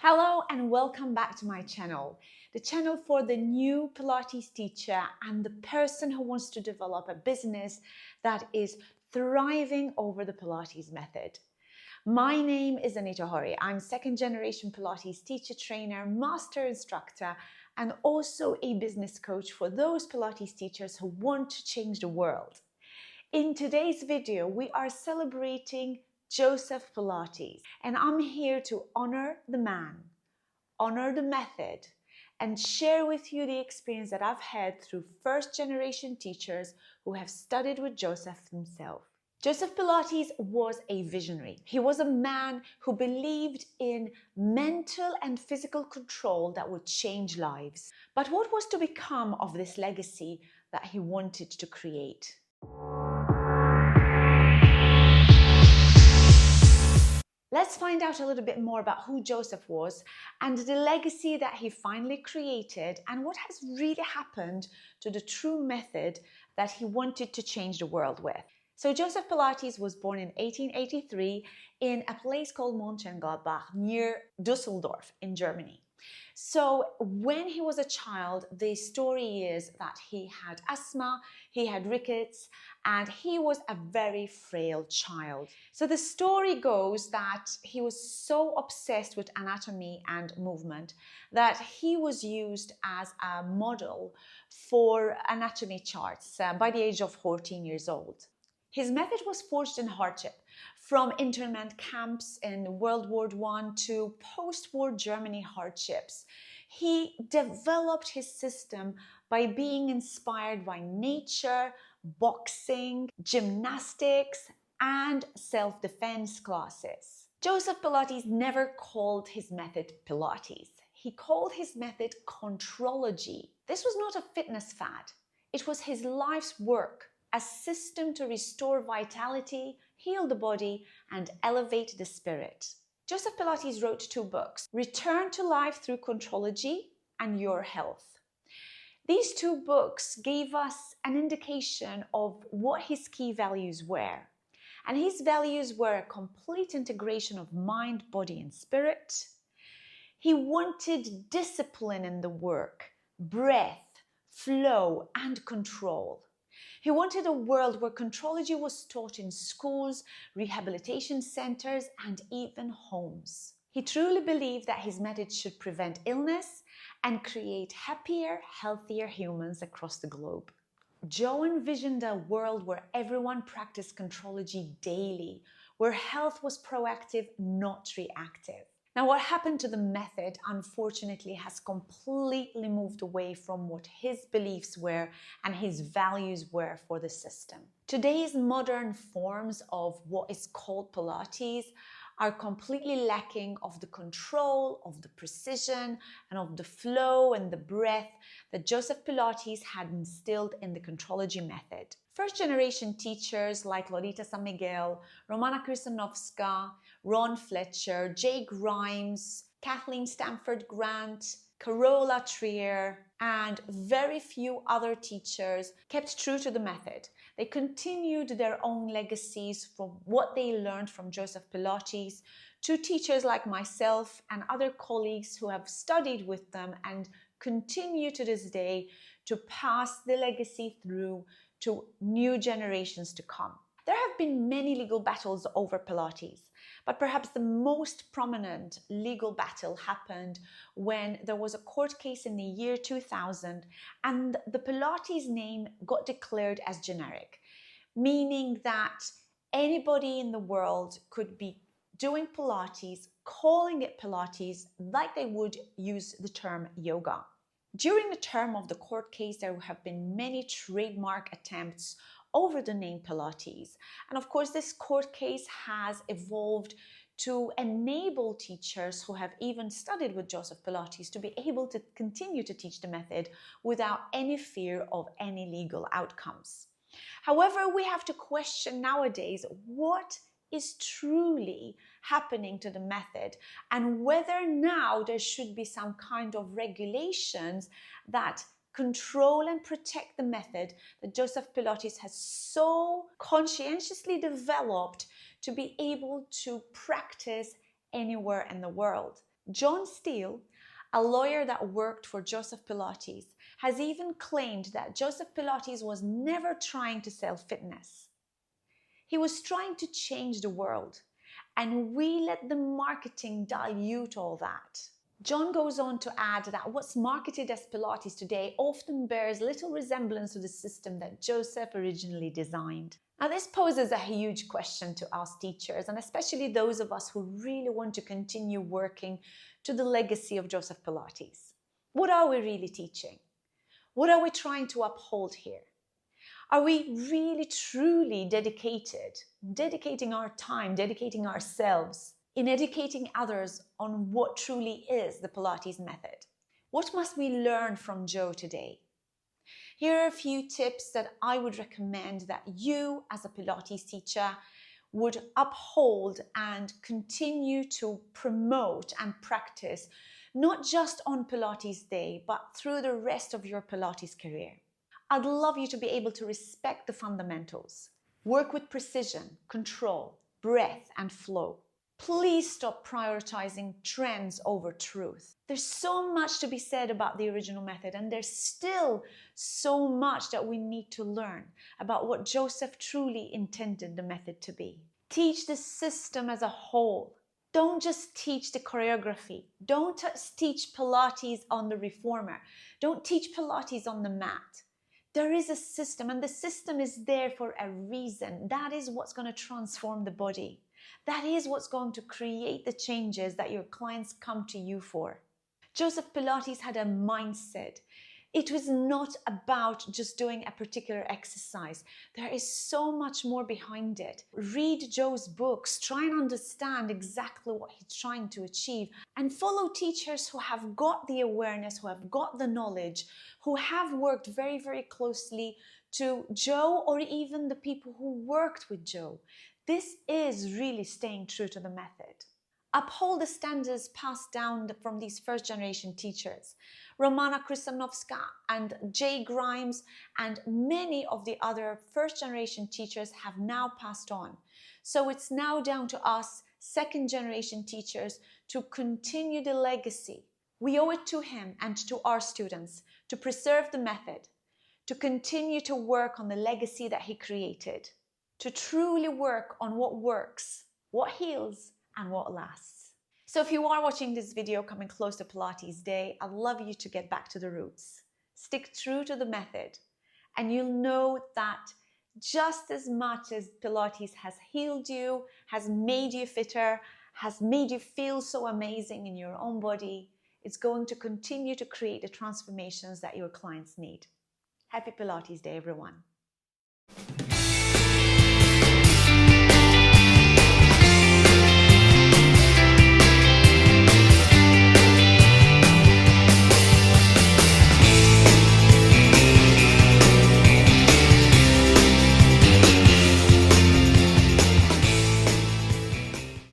Hello and welcome back to my channel, the channel for the new Pilates teacher and the person who wants to develop a business that is thriving over the Pilates method. My name is Anita Horry. I'm second generation Pilates teacher trainer, master instructor, and also a business coach for those Pilates teachers who want to change the world. In today's video, we are celebrating Joseph Pilates, and I'm here to honor the man, honor the method, and share with you the experience that I've had through first generation teachers who have studied with Joseph himself. Joseph Pilates was a visionary. He was a man who believed in mental and physical control that would change lives. But what was to become of this legacy that he wanted to create? Let's find out a little bit more about who Joseph was and the legacy that he finally created and what has really happened to the true method that he wanted to change the world with. So Joseph Pilates was born in 1883 in a place called Mönchengladbach near Düsseldorf in Germany. So when he was a child, the story is that he had asthma, he had rickets, and he was a very frail child. So the story goes that he was so obsessed with anatomy and movement that he was used as a model for anatomy charts by the age of 14 years old. His method was forged in hardship, from internment camps in World War I to post-war Germany hardships. He developed his system by being inspired by nature, boxing, gymnastics, and self-defense classes. Joseph Pilates never called his method Pilates. He called his method contrology. This was not a fitness fad. It was his life's work, a system to restore vitality, heal the body, and elevate the spirit. Joseph Pilates wrote two books, Return to Life Through Contrology and Your Health. These two books gave us an indication of what his key values were. And his values were a complete integration of mind, body, and spirit. He wanted discipline in the work, breath, flow, and control. He wanted a world where contrology was taught in schools, rehabilitation centers, and even homes. He truly believed that his method should prevent illness and create happier, healthier humans across the globe. Joe envisioned a world where everyone practiced contrology daily, where health was proactive, not reactive. Now, what happened to the method, unfortunately, has completely moved away from what his beliefs were and his values were for the system. Today's modern forms of what is called Pilates are completely lacking of the control, of the precision, and of the flow and the breath that Joseph Pilates had instilled in the contrology method. First generation teachers like Lolita San Miguel, Romana Krysanovska, Ron Fletcher, Jay Grimes, Kathleen Stanford Grant, Carola Trier, and very few other teachers kept true to the method. They continued their own legacies from what they learned from Joseph Pilates to teachers like myself and other colleagues who have studied with them and continue to this day to pass the legacy through to new generations to come. There have been many legal battles over Pilates, but perhaps the most prominent legal battle happened when there was a court case in the year 2000 and the Pilates name got declared as generic, meaning that anybody in the world could be doing Pilates, calling it Pilates like they would use the term yoga. During the term of the court case, there have been many trademark attempts over the name Pilates. And of course, this court case has evolved to enable teachers who have even studied with Joseph Pilates to be able to continue to teach the method without any fear of any legal outcomes. However, we have to question nowadays what is truly happening to the method and whether now there should be some kind of regulations that control and protect the method that Joseph Pilates has so conscientiously developed to be able to practice anywhere in the world. John Steele, a lawyer that worked for Joseph Pilates, has even claimed that Joseph Pilates was never trying to sell fitness. He was trying to change the world, and we let the marketing dilute all that. John goes on to add that what's marketed as Pilates today often bears little resemblance to the system that Joseph originally designed. Now, this poses a huge question to us teachers, and especially those of us who really want to continue working to the legacy of Joseph Pilates. What are we really teaching? What are we trying to uphold here? Are we really truly dedicating our time, dedicating ourselves in educating others on what truly is the Pilates method? What must we learn from Joe today? Here are a few tips that I would recommend that you as a Pilates teacher would uphold and continue to promote and practice, not just on Pilates Day, but through the rest of your Pilates career. I'd love you to be able to respect the fundamentals, work with precision, control, breath, and flow. Please stop prioritizing trends over truth. There's so much to be said about the original method, and there's still so much that we need to learn about what Joseph truly intended the method to be. Teach the system as a whole. Don't just teach the choreography. Don't just teach Pilates on the reformer. Don't teach Pilates on the mat. There is a system, and the system is there for a reason. That is what's going to transform the body. That is what's going to create the changes that your clients come to you for. Joseph Pilates had a mindset. It was not about just doing a particular exercise. There is so much more behind it. Read Joe's books, try and understand exactly what he's trying to achieve, and follow teachers who have got the awareness, who have got the knowledge, who have worked very, very closely to Joe, or even the people who worked with Joe. This is really staying true to the method. Uphold the standards passed down from these first-generation teachers. Romana Krysanovska and Jay Grimes and many of the other first-generation teachers have now passed on. So it's now down to us, second-generation teachers, to continue the legacy. We owe it to him and to our students to preserve the method, to continue to work on the legacy that he created, to truly work on what works, what heals, and what lasts. So if you are watching this video coming close to Pilates Day, I'd love you to get back to the roots. Stick true to the method, and you'll know that just as much as Pilates has healed you, has made you fitter, has made you feel so amazing in your own body, it's going to continue to create the transformations that your clients need. Happy Pilates Day, everyone.